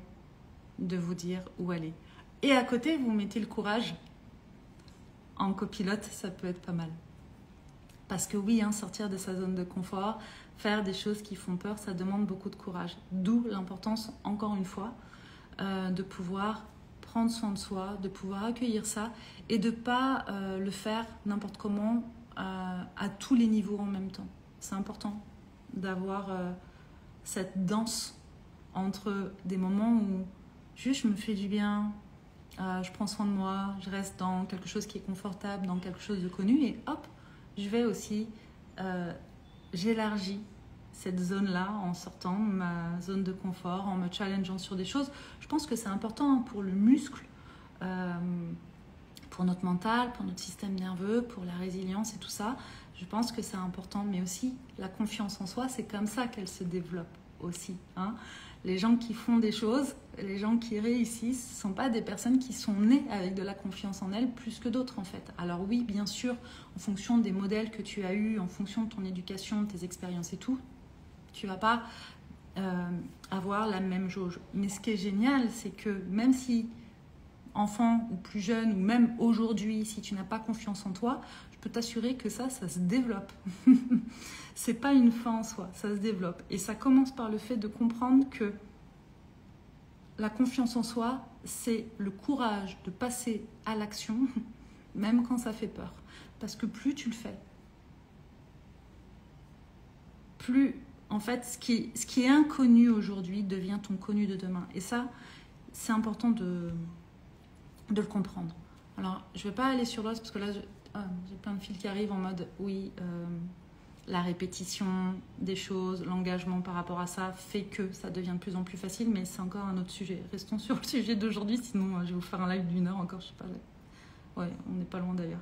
de vous dire où aller. Et à côté, vous mettez le courage. En copilote, ça peut être pas mal. Parce que oui, hein, sortir de sa zone de confort, faire des choses qui font peur, ça demande beaucoup de courage. D'où l'importance, encore une fois, de pouvoir prendre soin de soi, de pouvoir accueillir ça et de ne pas le faire n'importe comment à tous les niveaux en même temps. C'est important d'avoir cette danse entre des moments où juste je me fais du bien, je prends soin de moi, je reste dans quelque chose qui est confortable, dans quelque chose de connu et hop, je vais aussi, j'élargis cette zone-là en sortant de ma zone de confort, en me challengeant sur des choses. Je pense que c'est important pour le muscle, pour notre mental, pour notre système nerveux, pour la résilience et tout ça. Je pense que c'est important, mais aussi la confiance en soi, c'est comme ça qu'elle se développe aussi, hein. Les gens qui font des choses, les gens qui réussissent, ce ne sont pas des personnes qui sont nées avec de la confiance en elles plus que d'autres en fait. Alors oui, bien sûr, en fonction des modèles que tu as eus, en fonction de ton éducation, de tes expériences et tout, tu ne vas pas avoir la même jauge. Mais ce qui est génial, c'est que même si enfant ou plus jeune, ou même aujourd'hui, si tu n'as pas confiance en toi, je peux t'assurer que ça se développe. C'est pas une fin en soi, ça se développe. Et ça commence par le fait de comprendre que la confiance en soi, c'est le courage de passer à l'action, même quand ça fait peur. Parce que plus tu le fais, plus, en fait, ce qui est inconnu aujourd'hui devient ton connu de demain. Et ça, c'est important de le comprendre. Alors, je ne vais pas aller sur l'os parce que là, j'ai plein de fils qui arrivent en mode oui, la répétition des choses, l'engagement par rapport à ça fait que ça devient de plus en plus facile, mais c'est encore un autre sujet. Restons sur le sujet d'aujourd'hui, sinon je vais vous faire un live d'1 heure encore, je sais pas. Ouais, on n'est pas loin d'ailleurs.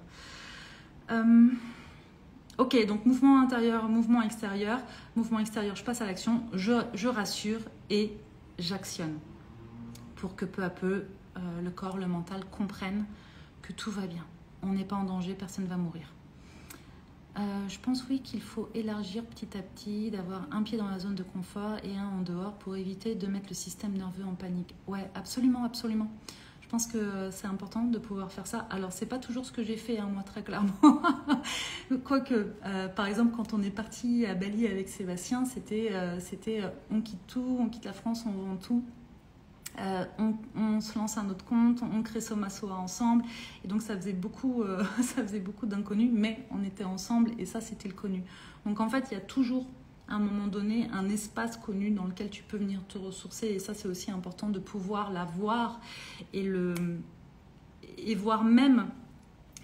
Ok, donc mouvement intérieur, mouvement extérieur. Mouvement extérieur, je passe à l'action, je rassure et j'actionne pour que peu à peu le corps, le mental comprennent que tout va bien. On n'est pas en danger, personne ne va mourir. Je pense oui qu'il faut élargir petit à petit, d'avoir un pied dans la zone de confort et un en dehors pour éviter de mettre le système nerveux en panique. Ouais, absolument, absolument. Je pense que c'est important de pouvoir faire ça. Alors, c'est pas toujours ce que j'ai fait, hein, moi, très clairement. Quoique, par exemple, quand on est parti à Bali avec Sébastien, c'était on quitte tout, on quitte la France, on vend tout. On se lance à notre compte, on crée Soma Soa ensemble et donc ça faisait beaucoup d'inconnus, mais on était ensemble et ça c'était le connu. Donc en fait il y a toujours à un moment donné un espace connu dans lequel tu peux venir te ressourcer et ça c'est aussi important de pouvoir la voir et voir même,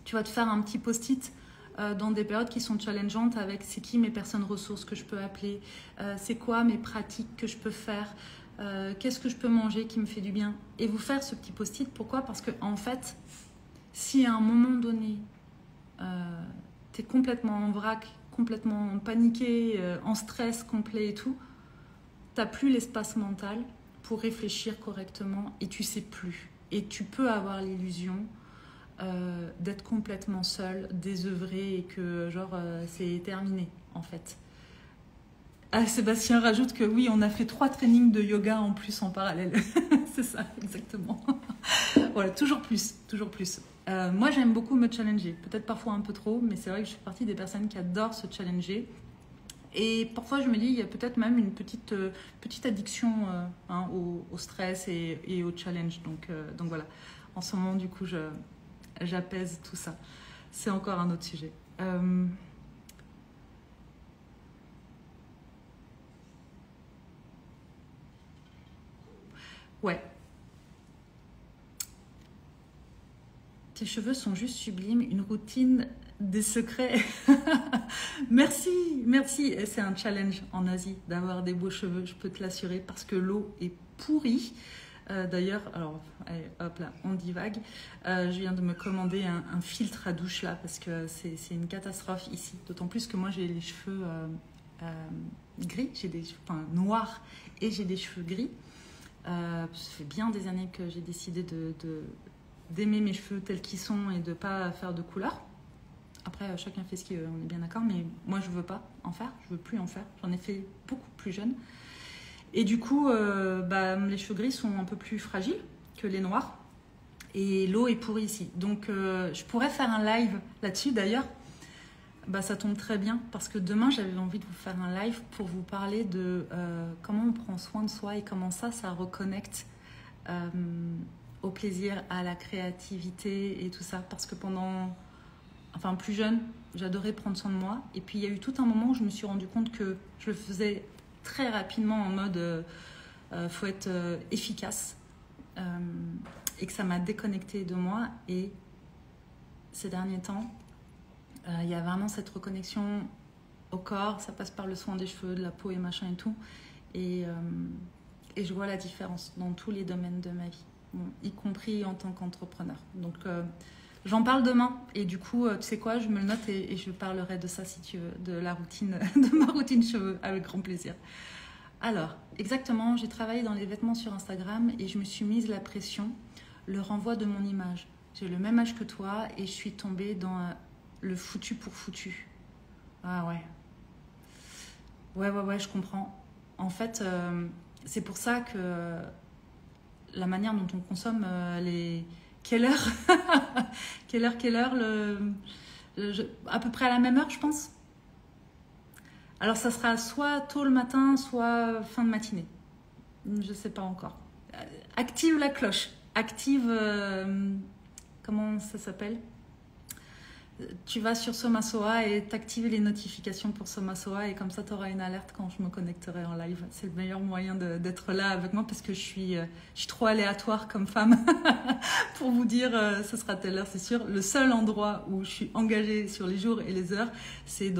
tu vas te faire un petit post-it dans des périodes qui sont challengeantes avec c'est qui mes personnes ressources que je peux appeler, c'est quoi mes pratiques que je peux faire. Qu'est-ce que je peux manger qui me fait du bien et vous faire ce petit post-it. Pourquoi? Parce que en fait, si à un moment donné, tu es complètement en vrac, complètement paniqué, en stress complet et tout, tu n'as plus l'espace mental pour réfléchir correctement et tu sais plus. Et tu peux avoir l'illusion d'être complètement seule, désœuvrée et que genre c'est terminé en fait. Ah, Sébastien rajoute que oui, on a fait 3 trainings de yoga en plus en parallèle. C'est ça, exactement. Voilà, toujours plus, toujours plus. Moi, j'aime beaucoup me challenger. Peut-être parfois un peu trop, mais c'est vrai que je fais partie des personnes qui adorent se challenger. Et parfois, je me dis, il y a peut-être même une petite addiction au stress et au challenge. Donc voilà, en ce moment, du coup, j'apaise tout ça. C'est encore un autre sujet. Ouais. Tes cheveux sont juste sublimes. Une routine des secrets. Merci, merci. C'est un challenge en Asie d'avoir des beaux cheveux, je peux te l'assurer, parce que l'eau est pourrie. D'ailleurs, alors, allez, hop là, on divague. Je viens de me commander un filtre à douche là, parce que c'est une catastrophe ici. D'autant plus que moi j'ai les cheveux gris, enfin noirs, et j'ai des cheveux gris. Ça fait bien des années que j'ai décidé d'aimer mes cheveux tels qu'ils sont et de ne pas faire de couleur. Après, chacun fait ce qu'il veut, on est bien d'accord, mais moi, je ne veux pas en faire, je ne veux plus en faire. J'en ai fait beaucoup plus jeune. Et du coup, les cheveux gris sont un peu plus fragiles que les noirs. Et l'eau est pourrie ici. Donc, je pourrais faire un live là-dessus, d'ailleurs. Ça tombe très bien, parce que demain, j'avais envie de vous faire un live pour vous parler de comment on prend soin de soi et comment ça reconnecte au plaisir, à la créativité et tout ça. Parce que plus jeune, j'adorais prendre soin de moi. Et puis, il y a eu tout un moment où je me suis rendu compte que je le faisais très rapidement en mode faut être efficace. Et que ça m'a déconnectée de moi. Et ces derniers temps, il y a vraiment cette reconnexion au corps. Ça passe par le soin des cheveux, de la peau et machin et tout. Et je vois la différence dans tous les domaines de ma vie. Bon, y compris en tant qu'entrepreneur. Donc, j'en parle demain. Et du coup, tu sais quoi, je me le note et je parlerai de ça, si tu veux, de la routine, de ma routine cheveux, avec grand plaisir. Alors, exactement, j'ai travaillé dans les vêtements sur Instagram et je me suis mise la pression, le renvoi de mon image. J'ai le même âge que toi et je suis tombée dans le foutu pour foutu. Ah ouais. Ouais, je comprends. En fait, c'est pour ça que la manière dont on consomme les... Quelle heure Quelle heure à peu près à la même heure, je pense. Alors, ça sera soit tôt le matin, soit fin de matinée. Je ne sais pas encore. Active la cloche. Active... comment ça s'appelle ? Tu vas sur Somasoa et t'actives les notifications pour Somasoa et comme ça tu auras une alerte quand je me connecterai en live. C'est le meilleur moyen d'être là avec moi parce que je suis trop aléatoire comme femme pour vous dire ce sera telle heure, c'est sûr. Le seul endroit où je suis engagée sur les jours et les heures, c'est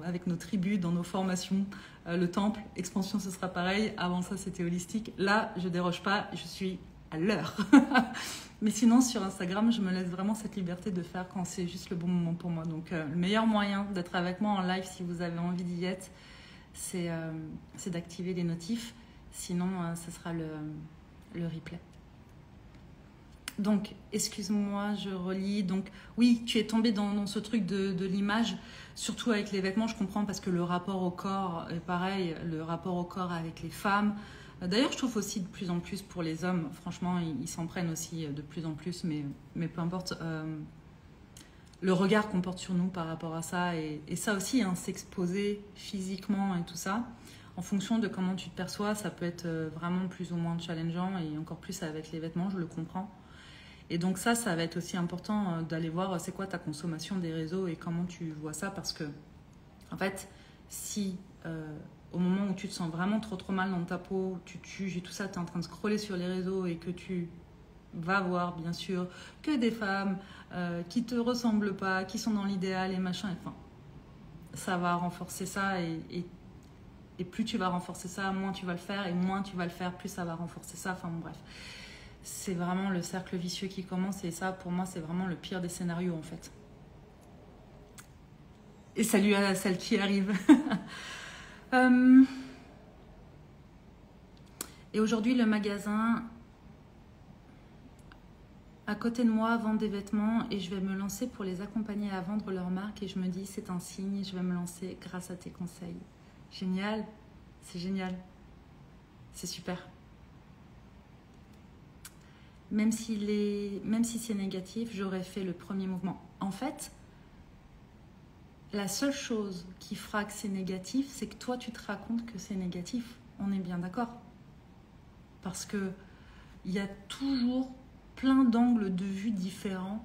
avec nos tribus, dans nos formations. Le temple, expansion, ce sera pareil. Avant ça, c'était holistique. Là, je déroge pas, je suis à l'heure. Mais sinon, sur Instagram, je me laisse vraiment cette liberté de faire quand c'est juste le bon moment pour moi. Donc, le meilleur moyen d'être avec moi en live, si vous avez envie d'y être, c'est d'activer les notifs. Sinon, ce sera le replay. Donc, excuse-moi, je relis. Donc, oui, tu es tombée dans ce truc de l'image, surtout avec les vêtements, je comprends, parce que le rapport au corps est pareil, le rapport au corps avec les femmes. D'ailleurs, je trouve aussi de plus en plus pour les hommes, franchement, ils s'en prennent aussi de plus en plus, mais peu importe le regard qu'on porte sur nous par rapport à ça. Et ça aussi, hein, s'exposer physiquement et tout ça, en fonction de comment tu te perçois, ça peut être vraiment plus ou moins challengeant et encore plus avec les vêtements, je le comprends. Et donc ça va être aussi important d'aller voir c'est quoi ta consommation des réseaux et comment tu vois ça, parce que, en fait, si... au moment où tu te sens vraiment trop mal dans ta peau, tu te juges et tout ça, tu es en train de scroller sur les réseaux et que tu vas voir, bien sûr, que des femmes qui te ressemblent pas, qui sont dans l'idéal et machin, enfin, ça va renforcer ça et plus tu vas renforcer ça, moins tu vas le faire et moins tu vas le faire, plus ça va renforcer ça, enfin bon, bref. C'est vraiment le cercle vicieux qui commence et ça, pour moi, c'est vraiment le pire des scénarios, en fait. Et salut à celle qui arrive. Et aujourd'hui, le magasin à côté de moi vendent des vêtements et je vais me lancer pour les accompagner à vendre leur marque et je me dis c'est un signe, je vais me lancer grâce à tes conseils. Génial, c'est génial, c'est super. Même si c'est négatif, j'aurais fait le premier mouvement. En fait, la seule chose qui fera que c'est négatif, c'est que toi tu te racontes que c'est négatif. On est bien d'accord? Parce que il y a toujours plein d'angles de vue différents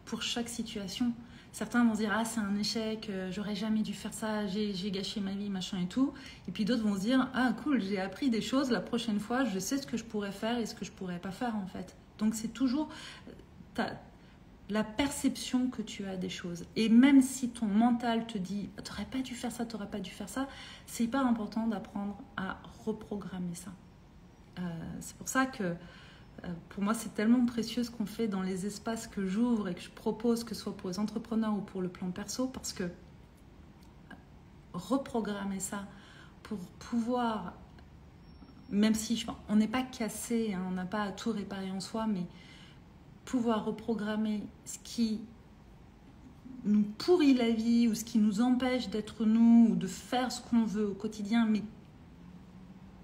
pour chaque situation. Certains vont se dire ah c'est un échec, j'aurais jamais dû faire ça, j'ai gâché ma vie, machin et tout. Et puis d'autres vont se dire ah cool, j'ai appris des choses, la prochaine fois je sais ce que je pourrais faire et ce que je pourrais pas faire en fait. Donc c'est toujours la perception que tu as des choses. Et même si ton mental te dit t'aurais pas dû faire ça, t'aurais pas dû faire ça, c'est hyper important d'apprendre à reprogrammer ça. C'est pour ça que pour moi, c'est tellement précieux ce qu'on fait dans les espaces que j'ouvre et que je propose, que ce soit pour les entrepreneurs ou pour le plan perso, parce que reprogrammer ça pour pouvoir, même si on n'est pas cassé, hein, on n'a pas à tout réparer en soi, mais pouvoir reprogrammer ce qui nous pourrit la vie ou ce qui nous empêche d'être nous ou de faire ce qu'on veut au quotidien, mais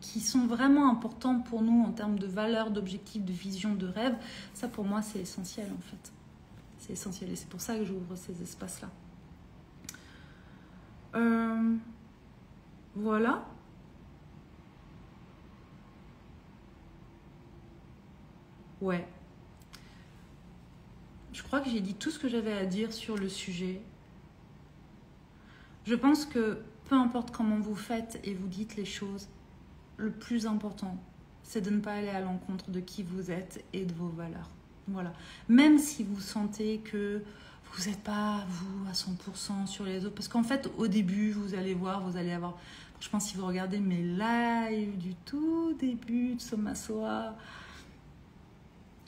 qui sont vraiment importants pour nous en termes de valeurs, d'objectifs, de vision, de rêve, ça pour moi c'est essentiel en fait. C'est essentiel et c'est pour ça que j'ouvre ces espaces-là. Voilà. Ouais. Je crois que j'ai dit tout ce que j'avais à dire sur le sujet. Je pense que peu importe comment vous faites et vous dites les choses, le plus important, c'est de ne pas aller à l'encontre de qui vous êtes et de vos valeurs. Voilà. Même si vous sentez que vous n'êtes pas, vous, à 100% sur les autres. Parce qu'en fait, au début, vous allez voir, vous allez avoir... Je pense si vous regardez mes lives du tout début de Soma Soa,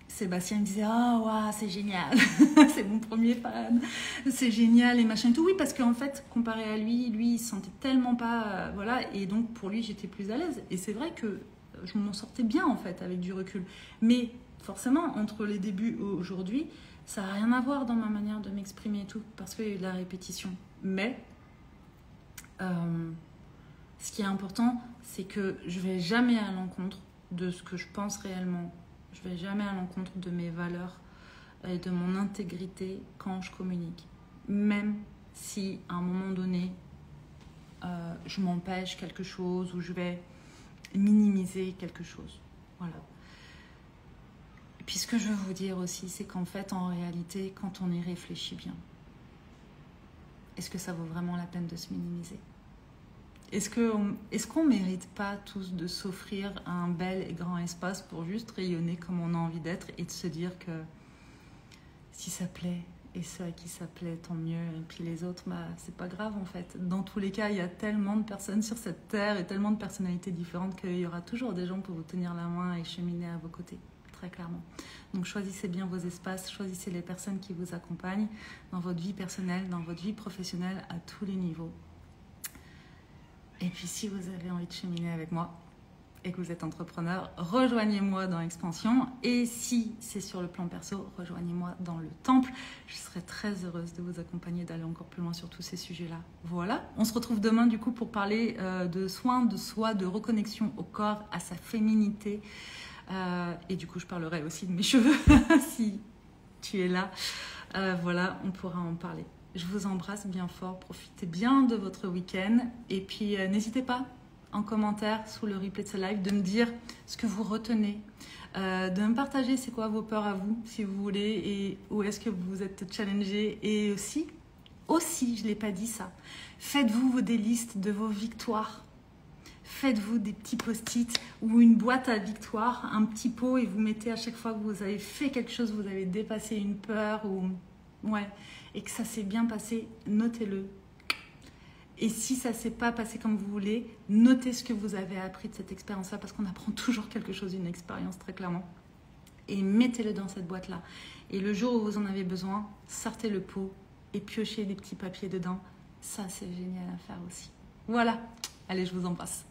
Sébastien me disait « Oh, wow, c'est génial, c'est mon premier fan, c'est génial et machin et tout. » Oui, parce qu'en fait, comparé à lui, il se sentait tellement pas... voilà, et donc pour lui, j'étais plus à l'aise. Et c'est vrai que je m'en sortais bien, en fait, avec du recul. Mais forcément, entre les débuts et aujourd'hui, ça n'a rien à voir dans ma manière de m'exprimer et tout, parce qu'il y a eu de la répétition. Mais ce qui est important, c'est que je ne vais jamais à l'encontre de ce que je pense réellement. Je ne vais jamais à l'encontre de mes valeurs et de mon intégrité quand je communique. Même si à un moment donné, je m'empêche quelque chose ou je vais minimiser quelque chose. Voilà. Et puis ce que je veux vous dire aussi, c'est qu'en fait, en réalité, quand on y réfléchit bien, est-ce que ça vaut vraiment la peine de se minimiser ? Est-ce qu'on ne mérite pas tous de s'offrir un bel et grand espace pour juste rayonner comme on a envie d'être et de se dire que si ça plaît et ceux à qui ça plaît, tant mieux. Et puis les autres, bah, c'est pas grave en fait. Dans tous les cas, il y a tellement de personnes sur cette terre et tellement de personnalités différentes qu'il y aura toujours des gens pour vous tenir la main et cheminer à vos côtés, très clairement. Donc choisissez bien vos espaces, choisissez les personnes qui vous accompagnent dans votre vie personnelle, dans votre vie professionnelle à tous les niveaux. Et puis si vous avez envie de cheminer avec moi et que vous êtes entrepreneur, rejoignez-moi dans Expansion. Et si c'est sur le plan perso, rejoignez-moi dans le temple. Je serai très heureuse de vous accompagner, d'aller encore plus loin sur tous ces sujets-là. Voilà, on se retrouve demain du coup pour parler de soins de soi, de reconnexion au corps, à sa féminité. Et du coup, je parlerai aussi de mes cheveux si tu es là. Voilà, on pourra en parler. Je vous embrasse bien fort, profitez bien de votre week-end et puis n'hésitez pas en commentaire sous le replay de ce live de me dire ce que vous retenez, de me partager c'est quoi vos peurs à vous si vous voulez et où est-ce que vous êtes challengé et aussi, je ne l'ai pas dit ça, faites-vous des listes de vos victoires. Faites-vous des petits post-it ou une boîte à victoire, un petit pot et vous mettez à chaque fois que vous avez fait quelque chose, vous avez dépassé une peur ou... Ouais, et que ça s'est bien passé, notez-le. Et si ça ne s'est pas passé comme vous voulez, notez ce que vous avez appris de cette expérience-là, parce qu'on apprend toujours quelque chose d'une expérience, très clairement. Et mettez-le dans cette boîte-là. Et le jour où vous en avez besoin, sortez le pot et piochez des petits papiers dedans. Ça, c'est génial à faire aussi. Voilà. Allez, je vous embrasse.